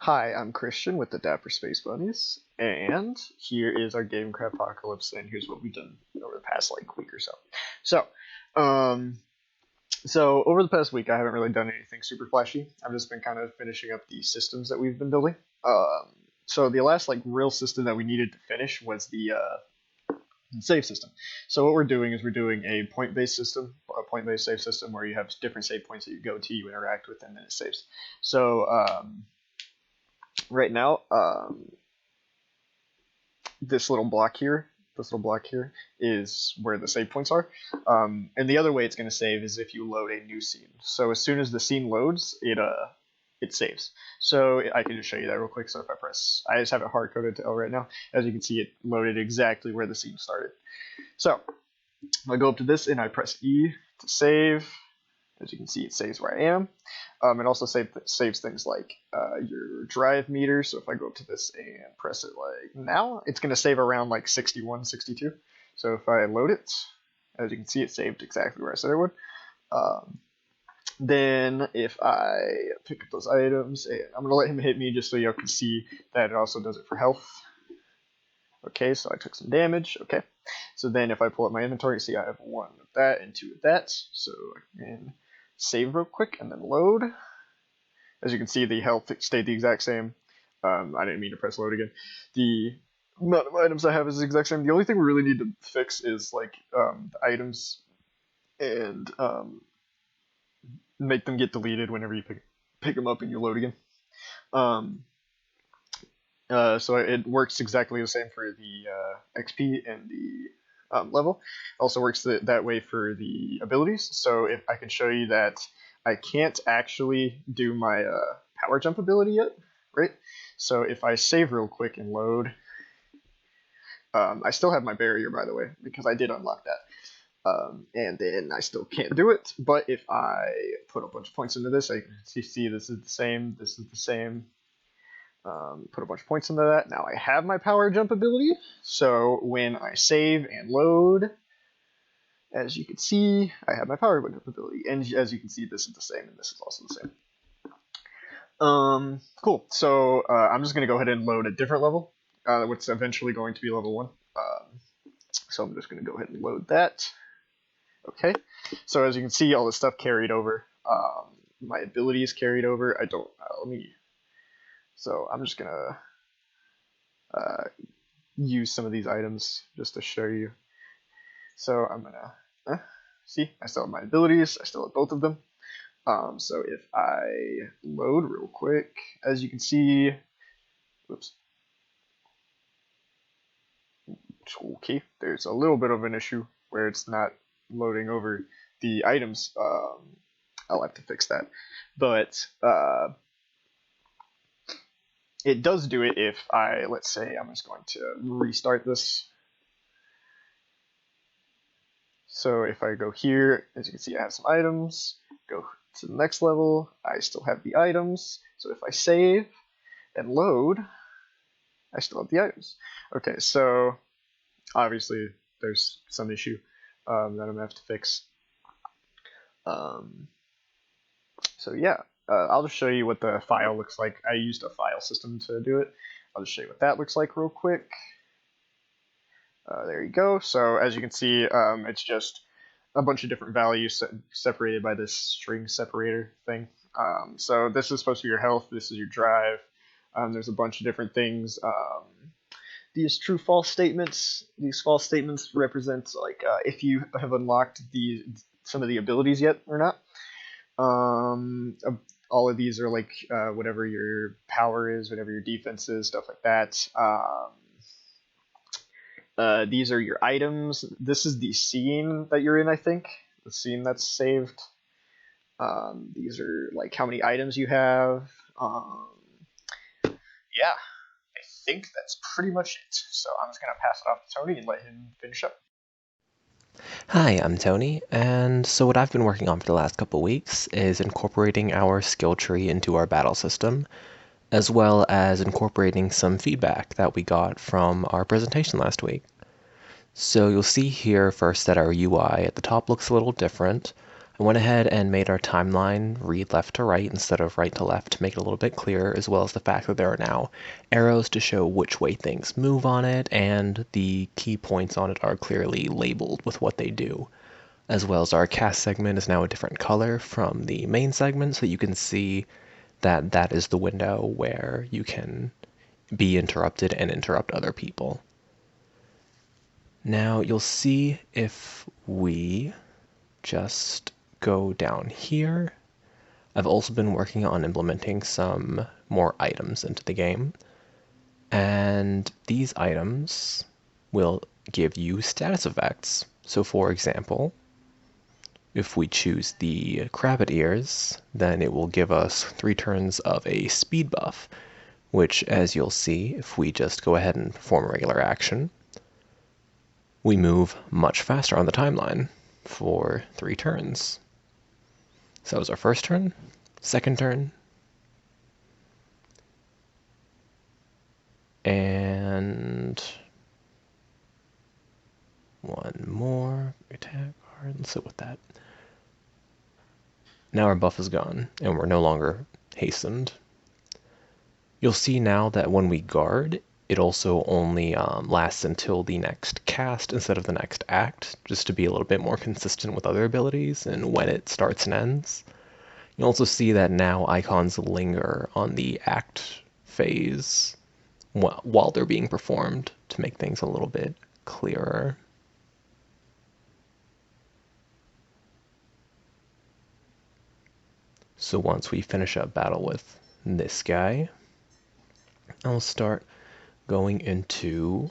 Hi, I'm Christian with the Dapper Space Bunnies, and here is our game Crabpocalypse, and here's what we've done over the past week or so. So, um, over the past week, I haven't really done anything super flashy. I've just been kind of finishing up the systems that we've been building. So the last real system that we needed to finish was the save system. So what we're doing is we're doing a point-based system, a point-based save system where you have different save points that you go to, you interact with, and then it saves. So right now, this little block here is where the save points are. And the other way it's going to save is if you load a new scene. So as soon as the scene loads, it saves. So I can just show you that real quick. So if I just have it hard coded to L right now. As you can see, it loaded exactly where the scene started. So I go up to this and I press E to save. As you can see, it saves where I am. It also saves things like your drive meter. So if I go up to this and press it now, it's going to save around 61, 62. So if I load it, as you can see, it saved exactly where I said it would. Then if I pick up those items, and I'm going to let him hit me just so y'all can see that it also does it for health. Okay, so I took some damage. Okay, so then if I pull up my inventory, see I have 1 of that and 2 of that. So I can save real quick and then load. As you can see, the health stayed the exact same. I didn't mean to press load again. The amount of items I have is the exact same. The only thing we really need to fix is the items and make them get deleted whenever you pick them up and you load again. So it works exactly the same for the XP and the level. Also works that way for the abilities. So if I can show you that I can't actually do my power jump ability yet, right? So if I save real quick and load, I still have my barrier, by the way, because I did unlock that. And then I still can't do it. But if I put a bunch of points into this, I can see this is the same, this is the same. Put a bunch of points into that. Now I have my power jump ability. So when I save and load, as you can see, I have my power jump ability. And as you can see, this is the same, and this is also the same. Cool. So I'm just going to go ahead and load a different level, which is eventually going to be level 1. So I'm just going to go ahead and load that. Okay. So as you can see, all this stuff carried over. My abilities carried over. I don't. So I'm just gonna use some of these items just to show you. So I'm gonna see, I still have my abilities, I still have both of them. So if I load real quick, as you can see, oops. Okay, there's a little bit of an issue where it's not loading over the items. I'll have to fix that. But it does do it if let's say I'm just going to restart this. So if I go here, as you can see, I have some items. Go to the next level, I still have the items. So if I save and load, I still have the items. Okay, so obviously there's some issue that I'm gonna have to fix. So yeah. I'll just show you what the file looks like. I used a file system to do it. I'll just show you what that looks like real quick. There you go. So as you can see, it's just a bunch of different values separated by this string separator thing. So this is supposed to be your health. This is your drive. There's a bunch of different things. These true-false statements. These false statements represent if you have unlocked some of the abilities yet or not. All of these are whatever your power is, whatever your defense is, stuff like that. These are your items. This is the scene that you're in, I think. The scene that's saved. These are how many items you have. Yeah, I think that's pretty much it. So I'm just gonna pass it off to Tony and let him finish up. Hi, I'm Tony, and so what I've been working on for the last couple weeks is incorporating our skill tree into our battle system, as well as incorporating some feedback that we got from our presentation last week. So you'll see here first that our UI at the top looks a little different. I went ahead and made our timeline read left to right instead of right to left to make it a little bit clearer, as well as the fact that there are now arrows to show which way things move on it, and the key points on it are clearly labeled with what they do. As well as our cast segment is now a different color from the main segment, so you can see that that is the window where you can be interrupted and interrupt other people. Now you'll see if we just go down here. I've also been working on implementing some more items into the game, and these items will give you status effects. So for example, if we choose the Crabbit Ears, then it will give us 3 turns of a speed buff, which, as you'll see, if we just go ahead and perform a regular action, we move much faster on the timeline for 3 turns. So that was our first turn, second turn, and one more attack card. Let's sit with that. Now our buff is gone, and we're no longer hastened. You'll see now that when we guard, it also only lasts until the next cast instead of the next act, just to be a little bit more consistent with other abilities and when it starts and ends. You'll also see that now icons linger on the act phase while they're being performed to make things a little bit clearer. So once we finish up battle with this guy, I'll start going into...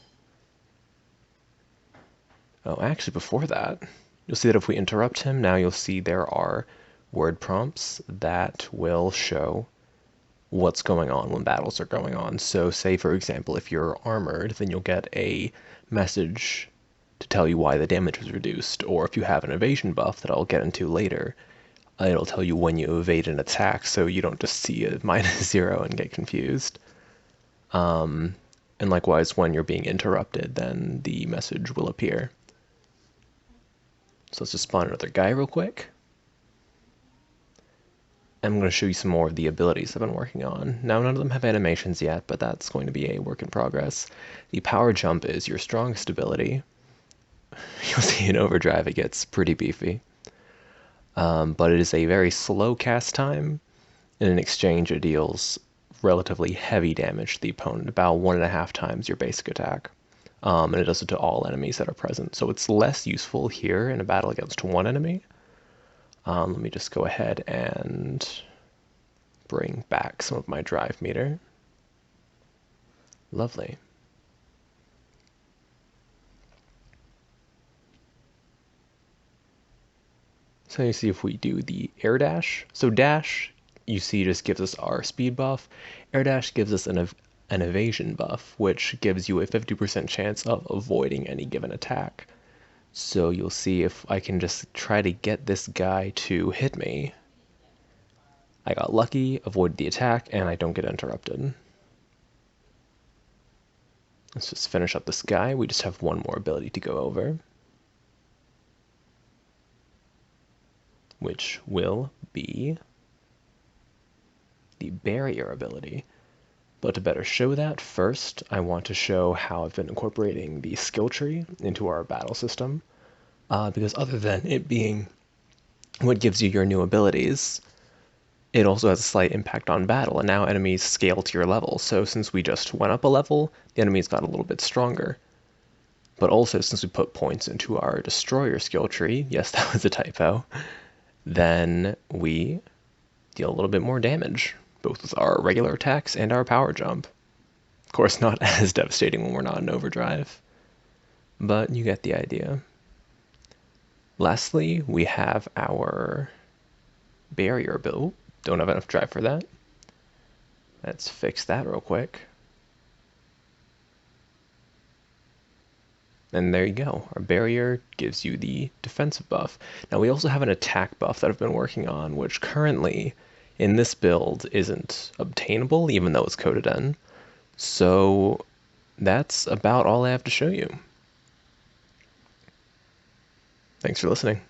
Oh, actually before that, you'll see that if we interrupt him, now you'll see there are word prompts that will show what's going on when battles are going on. So say, for example, if you're armored, then you'll get a message to tell you why the damage was reduced. Or if you have an evasion buff that I'll get into later, it'll tell you when you evade an attack, so you don't just see a -0 and get confused. And likewise, when you're being interrupted, then the message will appear. So let's just spawn another guy real quick. I'm going to show you some more of the abilities I've been working on. Now, none of them have animations yet, but that's going to be a work in progress. The power jump is your strongest ability. You'll see in overdrive it gets pretty beefy. But it is a very slow cast time, and in exchange it deals relatively heavy damage to the opponent, about 1.5 times your basic attack. And it does it to all enemies that are present. So it's less useful here in a battle against one enemy. Let me just go ahead and bring back some of my drive meter. Lovely. So you see if we do the air dash. So dash, you see, just gives us our speed buff. Air dash gives us an evasion buff, which gives you a 50% chance of avoiding any given attack. So you'll see if I can just try to get this guy to hit me. I got lucky, avoided the attack, and I don't get interrupted. Let's just finish up this guy. We just have one more ability to go over, which will be the barrier ability. But to better show that, first I want to show how I've been incorporating the skill tree into our battle system, because other than it being what gives you your new abilities, it also has a slight impact on battle, and now enemies scale to your level. So since we just went up a level, the enemies got a little bit stronger. But also, since we put points into our destroyer skill tree, yes, that was a typo, then we deal a little bit more damage, both with our regular attacks and our power jump. Of course, not as devastating when we're not in overdrive, but you get the idea. Lastly, we have our barrier build. Don't have enough drive for that. Let's fix that real quick. And there you go. Our barrier gives you the defensive buff. Now we also have an attack buff that I've been working on, which currently in this build isn't obtainable, even though it's coded in. So that's about all I have to show you. Thanks for listening.